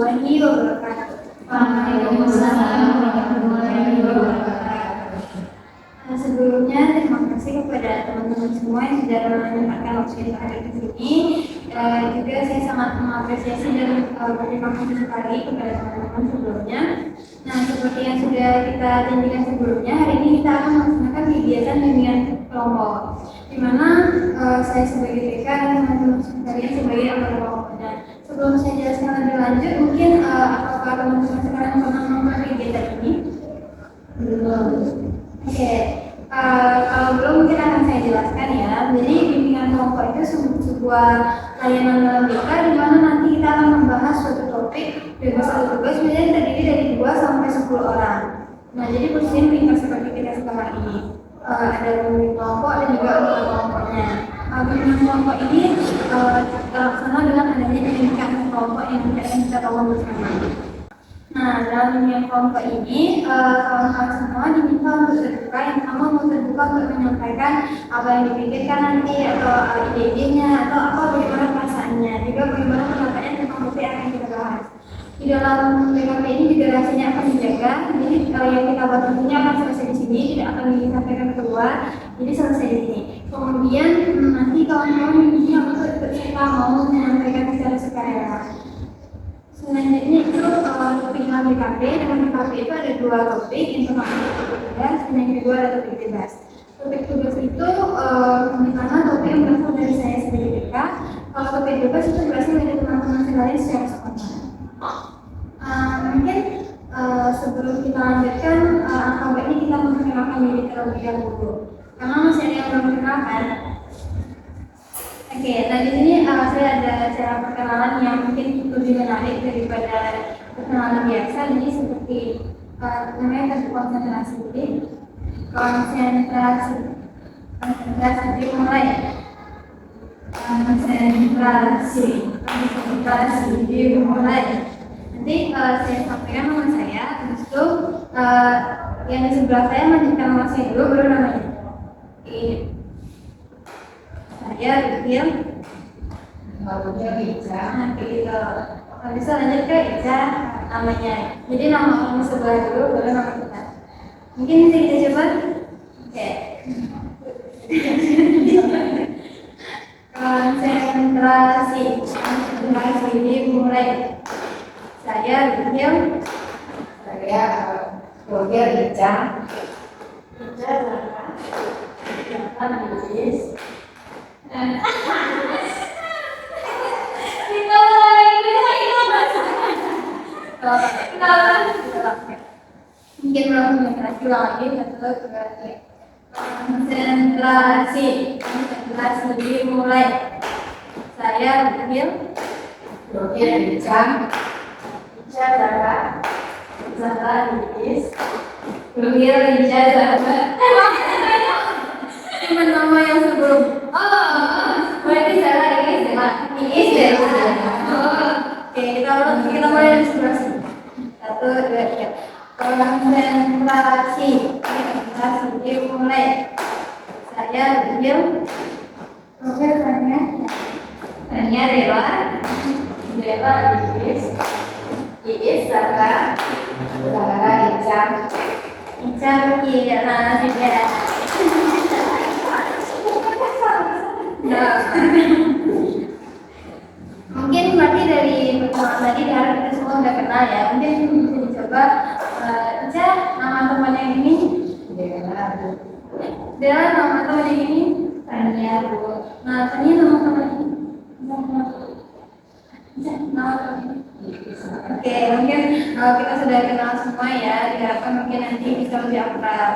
warahmatullahi wabarakatuh. Waalaikumsalam warahmatullahi wabarakatuh. Sebelumnya terima kasih kepada teman-teman semua yang sudah menyempatkan waktu kita hadir di sini. Juga saya sangat mengapresiasi dan berterima kasih sekali kepada teman-teman sebelumnya. Nah, seperti yang sudah kita janjikan sebelumnya, hari ini kita akan melaksanakan kegiatan bimbingan kelompok, di mana saya sebagai TK dan teman-teman sekalian sebagai anggota kelompoknya. Sebelum saya jelaskan lebih lanjut, mungkin apakah teman-teman sekalian pernah menonton kegiatan ini? Belum. Oke, kalau belum mungkin akan saya jelaskan ya. Jadi bimbingan kelompok itu sebuah layanan dalam BK di mana nanti kita akan membahas suatu topik bebas atau tugas biasanya terdiri dari 2 sampai 10 orang. Nah, jadi posisinya tingkat seperti kita sekarang ini. Ada pemimpin kelompok dan juga anggota kelompoknya. Bimbingan kelompok ini terlaksana dengan adanya bimbingan kelompok yang kita tahu bersama. Nah, dalam bimbingan kelompok ini, kawan-kawan semua diminta untuk terbuka, yang pertama mau terbuka untuk menyampaikan apa yang dipikirkan nanti, atau ide-idenya, atau apa bagaimana perasaannya, juga bagaimana pendapatnya tentang topik yang akan kita bahas. Di dalam PKP ini juga rahasianya akan dijaga, jadi yang kita buat tentunya akan selesai di sini, tidak akan disampaikan keluar, jadi selesai di sini. Kemudian nanti kawan-kawan diminta untuk ikut serta mau menyampaikan secara sukarela. Selanjutnya itu topik dalam BKP. Dalam BKP itu ada 2 topik, yang pertama topik tugas dan yang kedua ada topik bebas. Topik tugas itu karena topik yang berasal dari saya sebagai BK. Kalau topik bebas itu berasal dari teman-teman sekalian secara spontan. Mungkin sebelum kita lanjutkan topik ini kita memperkenalkan diri terlebih dahulu, karena masih ada yang belum dikenalkan. Oke, nah di sini saya ada cara perkenalan yang mungkin lebih menarik daripada perkenalan biasa. Jadi seperti namanya tes konsentrasi. Konsentrasi mulai. Konsentrasi dimulai. Nanti saya sampaikan nama saya, habis itu yang di sebelah saya menyebutkan nama saya dulu, baru namanya. Saya Rifil. Ica. Gitu. Habis itu lanjut ke Ica namanya. Jadi nama orang sebelah dulu, baru nama kita. Mungkin bisa kita coba. Oke. Konsentrasi dimulai. Saya Rifil. Saya Roger Ica. Ica Zaka. Jangan Luis. Mungkin konsentrasi lagi konsentrasi dimulai. Saya Rifil. Roger Ica. Ica Zaka. Zaka Luis. Rifil Ica Zaka. Cuma nama yang sebelum. Berarti salah ini Iis deh. Oke, kita mulai dari sebelah sini. 1, 2, 3. Konsentrasi dimulai. Saya Rifil. Oke, tanya Dewa Iis. Iis Zaka. Zara Ica. Ica Kirana juga. Mungkin berarti dari pertemuan tadi diharap kita semua udah kenal ya. Mungkin bisa dicoba. Ica, nama teman yang ini? Dela, nama teman yang ini? Tania, Bu. Nah, Tania nama teman ini? Ica, nama teman ini? Oke, mungkin kita sudah kenal semua ya. Diharapkan mungkin nanti bisa lebih akrab.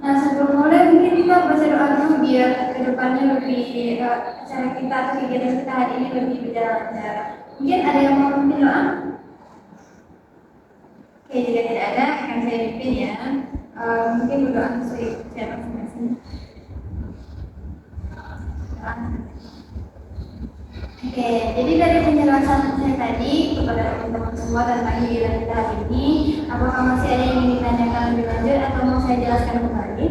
Nah, sebelum mulai mungkin kita baca doa dulu biar kedepannya lebih acara kita atau kegiatan kita hari ini lebih berjalan lancar. Mungkin ada yang mau memimpin doa? Oke, jika tidak ada akan saya pimpin ya. Mungkin berdoa sesuai siapa masing-masing. Oke, jadi dari penjelasan saya tadi kepada teman-teman semua tentang kegiatan kita hari ini, apakah masih ada yang ingin ditanyakan lebih lanjut atau mau saya jelaskan kembali?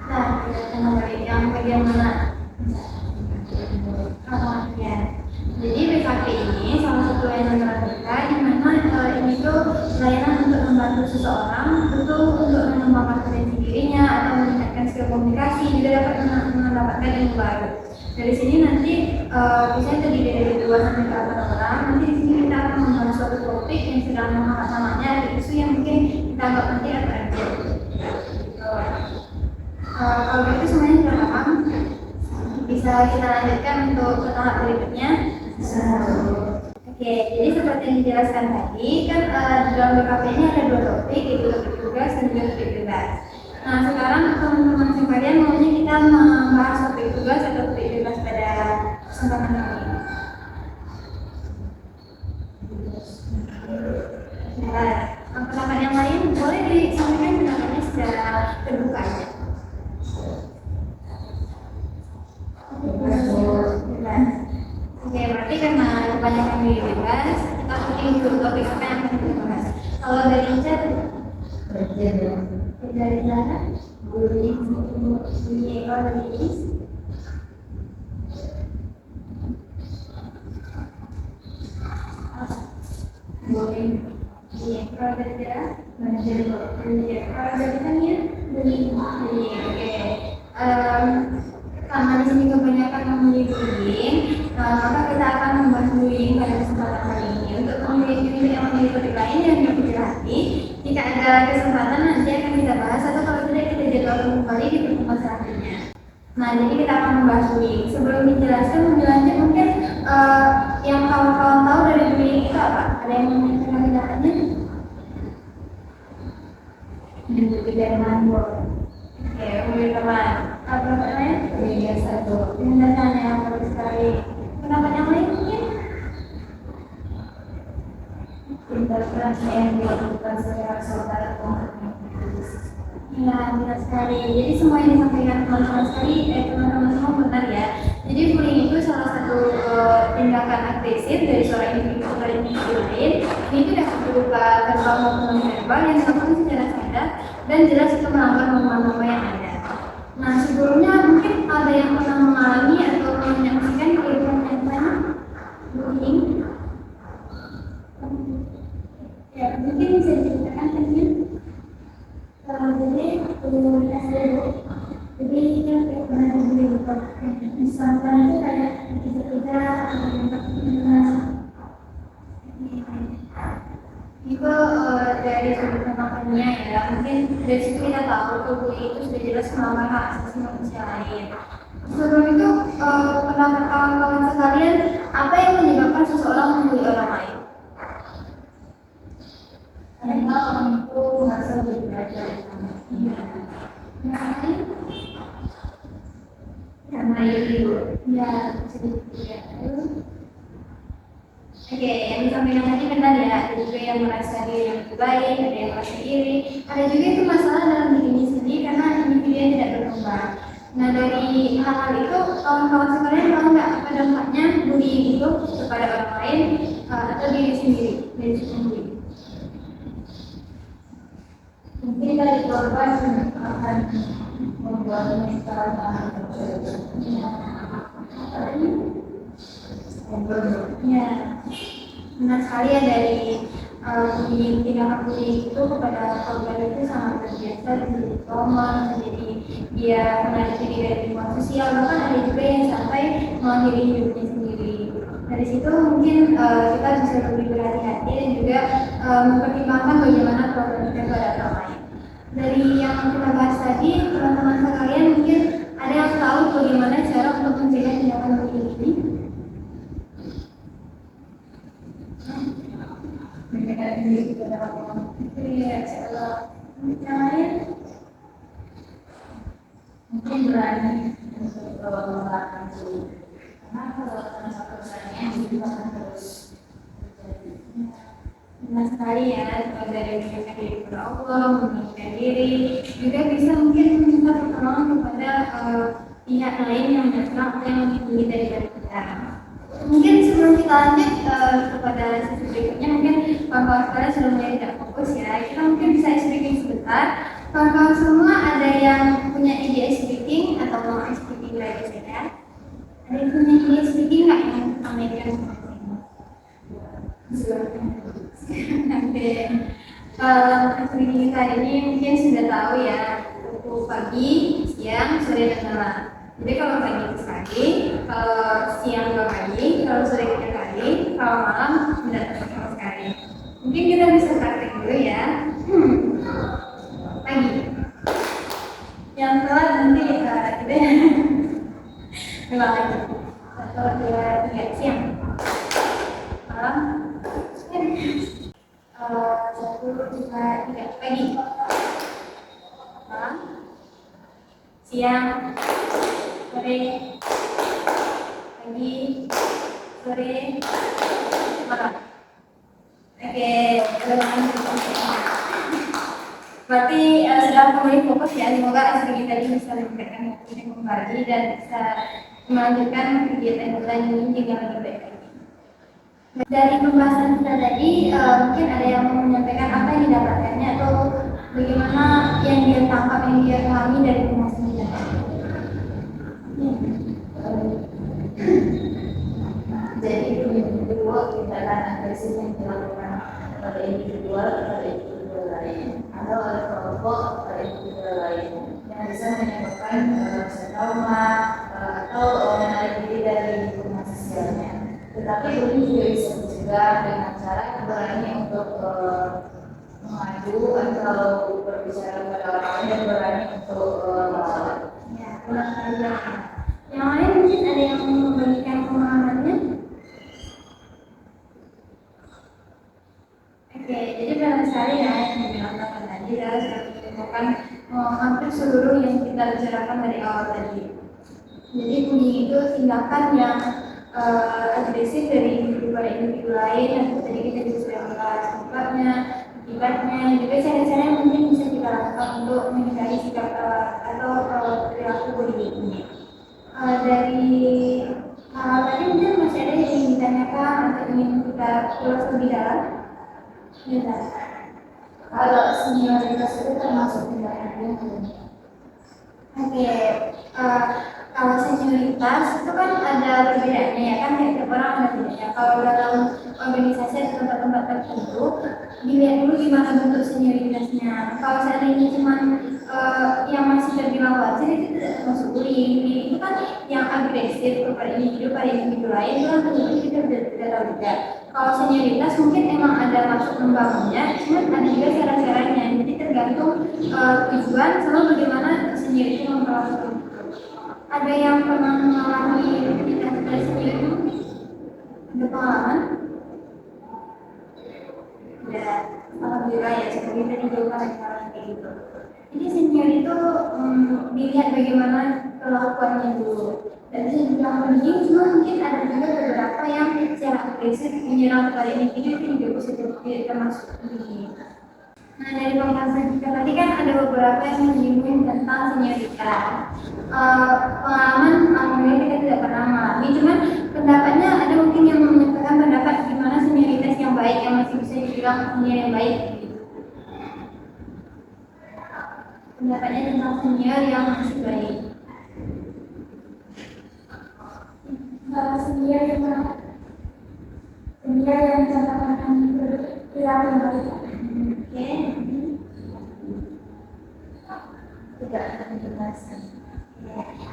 Nah, jelaskan kembali yang bagian mana? Oh, ya. layanan terbuka, di mana ini tuh layanan untuk membantu seseorang itu untuk mengembangkan potensi dirinya atau meningkatkan skill komunikasi, juga dapat mendapatkan ilmu baru. Dari sini nanti bisa terdiri dari 2 sampai 8 orang. Nanti di sini kita akan membahas suatu topik yang sedang mengangkat namanya, ada isu yang mungkin kita anggap nanti atau urgent. Kalau gitu semuanya sudah paham, bisa kita lanjutkan untuk ke tahap berikutnya. Oke, jadi seperti yang dijelaskan tadi kan di dalam BKP ini ada 2 topik, yaitu topik tugas dan juga topik bebas. Nah sekarang teman-teman sekalian maunya kita membahas topik tugas atau topik bebas pada kesempatan kali ini. Nah, pendapat yang lain boleh disampaikan pendapatnya secara terbuka aja. Oke, berarti karena kebanyakan milih bebas, kita pilih dulu topik apa yang akan kita bahas. Kalau dari Ica, dari Zara, bullying, kalau dari Is, bullying, kalau dari Zara, kalau dari Tania, bullying, oke. Karena di sini kebanyakan memilih bullying, maka kita akan membahas bullying pada kesempatan kali ini. Untuk memilih yang memilih topik lain yang lebih hati, jika ada kesempatan nanti akan kita bahas, atau kalau tidak kita jadwalkan kembali di pertemuan selanjutnya. Nah, jadi kita akan membahas bullying. Sebelum dijelaskan lebih lanjut, mungkin yang kawan-kawan tahu dari bullying itu apa? Ada yang mengingatkan pendapatnya? Oke, bullying teman. Apa namanya? Biasa tuh. Penjelasannya yang bagus sekali. Pendapat yang lain mungkin? Interpretasi yang dilakukan secara saudara Ya, benar sekali. Jadi semua yang disampaikan teman-teman teman-teman semua benar ya. Jadi bullying itu salah satu tindakan agresif dari seorang individu kepada individu lain. Ini itu dapat berupa verbal maupun non-verbal yang dilakukan secara sadar dan jelas itu melanggar norma-norma yang ada. Nah, sebelumnya mungkin ada yang pernah mengalami atau menyaksikan kehidupan nyatanya bullying? Ya, mungkin bisa diceritakan tadi. Jadi kita pernah dibully misalkan itu kayak kita itu dari sudut pandangnya ya, mungkin dari situ kita tahu kalau bullying itu sudah jelas melanggar hak asasi manusia lain. Sebelum itu pendapat kawan-kawan sekalian, apa yang menyebabkan seseorang membuli orang lain? karena orang itu merasa belajar Karena itu ya sedikit ya. Oke, yang disampaikan tadi benar ya. Ada juga yang merasa diri yang lebih baik, ada yang merasa iri, ada juga itu masalah dalam dirinya sendiri karena individu yang tidak berkembang. Nah, dari hal-hal itu kawan-kawan sekalian tahu nggak apa dampaknya bullying itu kepada orang lain atau diri sendiri, diri sendiri? mungkin dari korban akan membuat mental Ya, benar sekali ya dari bullying, tindakan bullying itu kepada korban itu sangat terbiasa menjadi trauma, menjadi dia mengalami dari lingkungan sosial, bahkan ada juga yang sampai mengakhiri hidupnya sendiri. Dari situ mungkin kita bisa lebih berhati-hati dan juga mempertimbangkan bagaimana program kita kepada orang lain. Dari yang kita bahas tadi, teman-teman sekalian mungkin ada yang tahu bagaimana cara untuk mencegah tindakan bullying ini? mengenai diri kita dalam orang Iya, kalau yang lain mungkin berani untuk melakukan itu karena kalau satu persaingan itu akan terus terjadi. benar sekali ya, dari menjaga diri kepada Allah, menjaga diri, juga bisa mungkin meminta pertolongan kepada pihak lain yang datang atau yang lebih tinggi dari kita. Mungkin sebelum kita lanjut kepada sesi berikutnya, mungkin kawan-kawan sekalian sudah mulai tidak fokus ya. Kita mungkin bisa ice breaking sebentar. Kawan-kawan semua ada yang punya ide ice breaking atau mau ice breaking lagi saja? Ada yang punya ide ice breaking nggak yang akan Aktivitas hari ini mungkin sudah tahu ya, waktu pagi, siang, sore, dan malam. Jadi kalau pagi itu sekali, kalau siang dua kali, kalau sore tiga kali, kalau malam tidak sama sekali. Mungkin kita bisa praktek dulu ya. Pagi. Yang telat nanti kita ya. Ulang lagi. Satu, dua, tiga, siang. Malam. Satu, dua, tiga, pagi. Malam. Siang. Sore. Pagi. Sore. Malam. Oke, berarti sudah kembali fokus ya. Semoga hasil kita ini bisa memberikan waktu kembali dan bisa melanjutkan kegiatan kita ini dengan lebih baik lagi. Dari pembahasan kita tadi, mungkin ada yang mau menyampaikan apa yang didapatkannya atau bagaimana yang dia tangkap, yang dia pahami dari pembahasan kita tadi. Jadi kedua kita akan agresif yang dilakukan pada individual lain atau oleh kelompok pada individual lain yang bisa menyebabkan trauma atau menarik diri dari lingkungan sosialnya. Tetapi ini juga bisa dicegah dengan cara berani untuk mengadu atau berbicara pada orang lain dan berani untuk melawan. Ya, benar sekali. Yang lain mungkin ada yang memberikan pemahamannya. Oke, jadi benar sekali ya yang dibilang tadi harus menemukan hampir seluruh yang kita bicarakan dari awal tadi. Jadi bullying itu tindakan yang agresif dari individu pada individu lain yang tadi kita juga sudah membahas sebabnya, akibatnya, juga cara-cara yang mungkin bisa kita lakukan untuk menghindari sikap atau perilaku bullying ini. Dari hal tadi mungkin masih ada yang ingin ditanyakan atau ingin kita ulas lebih dalam. Ya, kalau senioritas itu termasuk tindakan Oke, kalau senioritas itu kan ada perbedaannya ya kan, tiap orang ada bedanya. Kalau dalam organisasi atau tempat-tempat tertentu, dilihat dulu gimana bentuk senioritasnya. Kalau seandainya cuma yang masih terbilang wajar itu tidak termasuk bullying. Itu kan yang agresif kepada individu lain itu kan tentunya kita tidak tahu juga. Kalau senioritas mungkin emang ada maksud membangunnya, cuman ada juga cara-caranya. Jadi tergantung tujuan sama bagaimana senior itu memperlakukan. Ada yang pernah mengalami aktivitas dari senior itu? Ada pengalaman? Ya, alhamdulillah ya, seperti tadi jawaban kayak gitu. Jadi senior itu dilihat bagaimana kelakuannya dulu. Dan bisa dibilang begini, cuma mungkin ada juga beberapa yang secara agresif menyerang kepada individu itu juga bisa termasuk begini. Nah, dari pembahasan kita tadi kan ada beberapa yang menyinggung tentang senioritas. Pengalaman alhamdulillah kita tidak pernah mengalami, cuman pendapatnya ada mungkin yang menyatakan pendapat gimana senioritas yang baik yang masih bisa dibilang senior yang baik. Pendapatnya tentang senior yang masih baik. Senior yang catatan perilaku yang baik. Oke. tidak terjelaskan.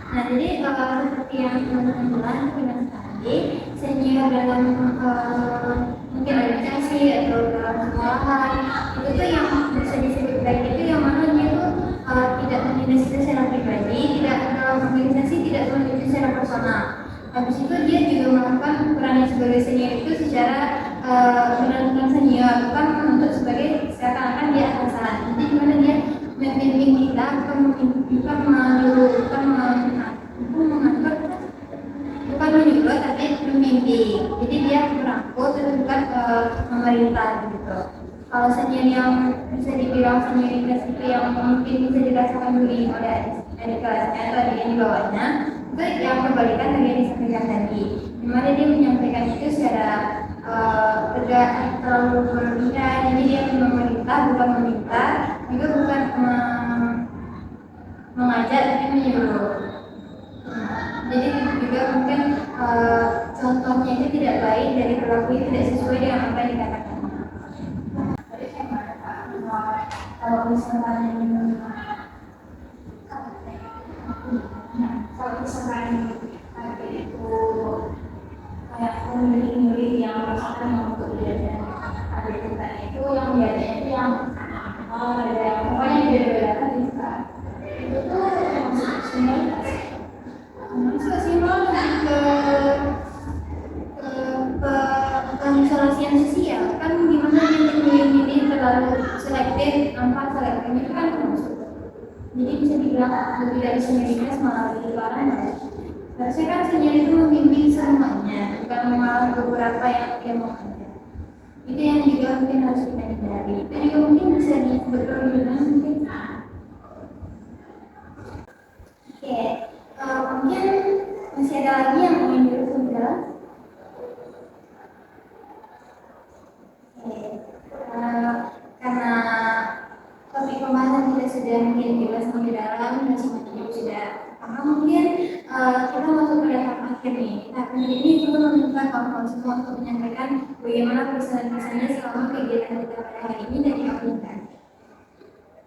Nah, jadi seperti yang teman-teman bilang tadi, senior dalam mungkin organisasi atau dalam sekolahan itu tuh yang bisa disebut baik itu yang mana dia tuh tidak menindas kita secara pribadi, tidak dalam organisasi, tidak menindas secara personal. Habis itu dia juga melakukan perannya sebagai senior itu secara menentukan senior, bukan menuntut sebagai seakan-akan dia atasan. Jadi gimana dia membimbing kita, bukan menyuruh, bukan mengatur, bukan menyuruh tapi membimbing. Jadi dia merangkul, terus bukan memerintah gitu. Kalau senior yang bisa dibilang senioritas itu yang mungkin bisa dirasakan bullying oleh adik kelasnya atau adik yang di bawahnya, itu yang kebalikan dari yang disampaikan tadi. Dimana dia menyampaikan itu secara tidak terlalu berlebihan, jadi dia memerintah bukan meminta, juga bukan mengajak tapi menyuruh. Jadi juga mungkin contohnya itu tidak baik dari perilaku tidak sesuai dengan apa yang dikatakan. kesempatan ini. Kalau kesempatan itu kayak murid-murid yang merasakan untuk belajar ada itu yang biasanya itu yang ada yang pokoknya beda-beda itu tuh masuk senioritas. Masuk sih mau ke pengisolasian sosial kan gimana dia memilih terlalu selektif tanpa selektif itu kan masuk. Jadi bisa dibilang lebih dari senioritas malah lebih parah. Harusnya kan senior itu membimbing semuanya, bukan malah beberapa yang dia mau aja. Itu yang juga mungkin harus kita hindari. Itu juga mungkin bisa disebutkan mungkin. Oke, mungkin masih ada lagi yang ingin dirubah. Oke, karena topik pembahasan kita sudah mungkin jelas lebih dalam dan semuanya juga sudah paham, mungkin kita masuk ke tahap akhir nih. Tahap ini kita meminta kawan-kawan semua untuk menyampaikan bagaimana kesan-kesannya selama kegiatan kita pada hari ini dan diakhirkan.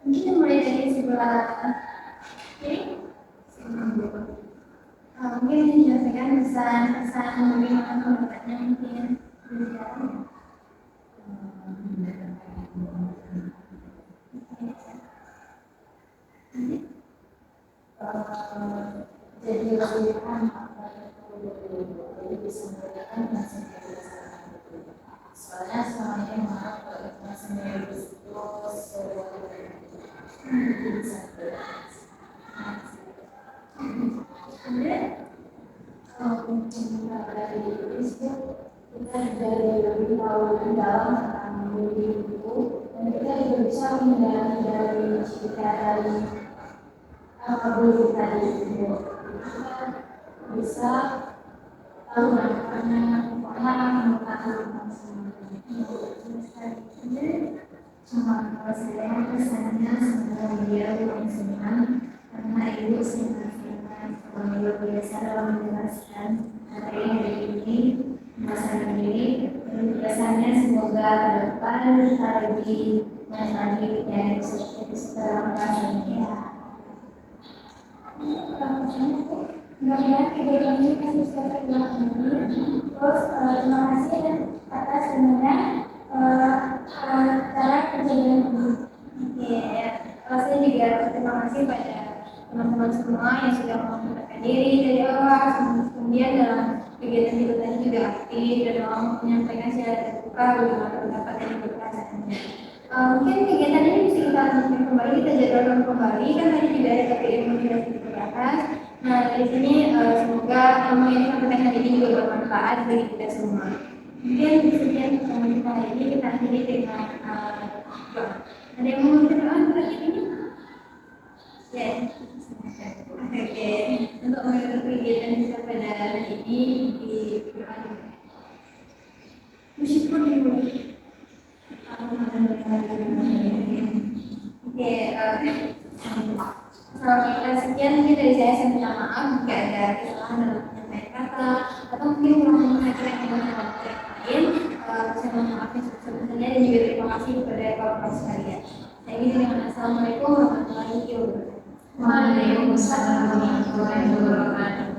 Mungkin mulai dari sebelah kiri. Mungkin menyampaikan pesan-pesan bagaimana pendapatnya mungkin berjalan. Jadi lebih paham apa itu jadi bisa memberikan masing soalnya selama ini menganggap masing-masing itu bisa dari Facebook kita dari lebih tahu lebih dalam tentang diri itu dan kita juga bisa menghindari dari cerita dari guru tadi itu bisa tahu manfaatnya tentang cuma kalau saya pesannya semoga dia lebih senang karena ibu senang luar biasa dalam menjelaskan materi hari ini masalah ini biasanya semoga ke depan kita lebih lagi dan setelah rasanya Kemudian kegiatan ini kasih saya terima terus terima kasih atas sebenarnya cara kejadian ini. Oke, saya juga terima kasih pada teman-teman semua yang sudah mengundurkan diri dari awal, kemudian dalam kegiatan-kegiatan juga aktif dan mau menyampaikan secara terbuka bagaimana pendapat dan perasaannya. Mungkin kegiatan ini bisa kita lanjutkan kembali, kita jadwalkan kembali kan tadi juga ada topik yang sudah kita bahas. Nah dari sini semoga ilmu yang disampaikan hari ini juga bermanfaat bagi kita semua. Mungkin sekian pertemuan kita hari ini, kita akhiri dengan doa. Ada yang mau berdoa untuk ini? Ya. Oke. Untuk menutup kegiatan kita pada hari ini di doa. Meskipun dimulai. Oke, sekian mungkin dari saya minta maaf jika ada kesalahan dalam penyampaian kata atau mungkin kurang mengajarkan yang lain. Saya mohon maaf yang sebesar-besarnya dan juga terima kasih kepada kawan-kawan sekalian. Saya ingin dengan assalamualaikum warahmatullahi wabarakatuh. Waalaikumsalam warahmatullahi wabarakatuh.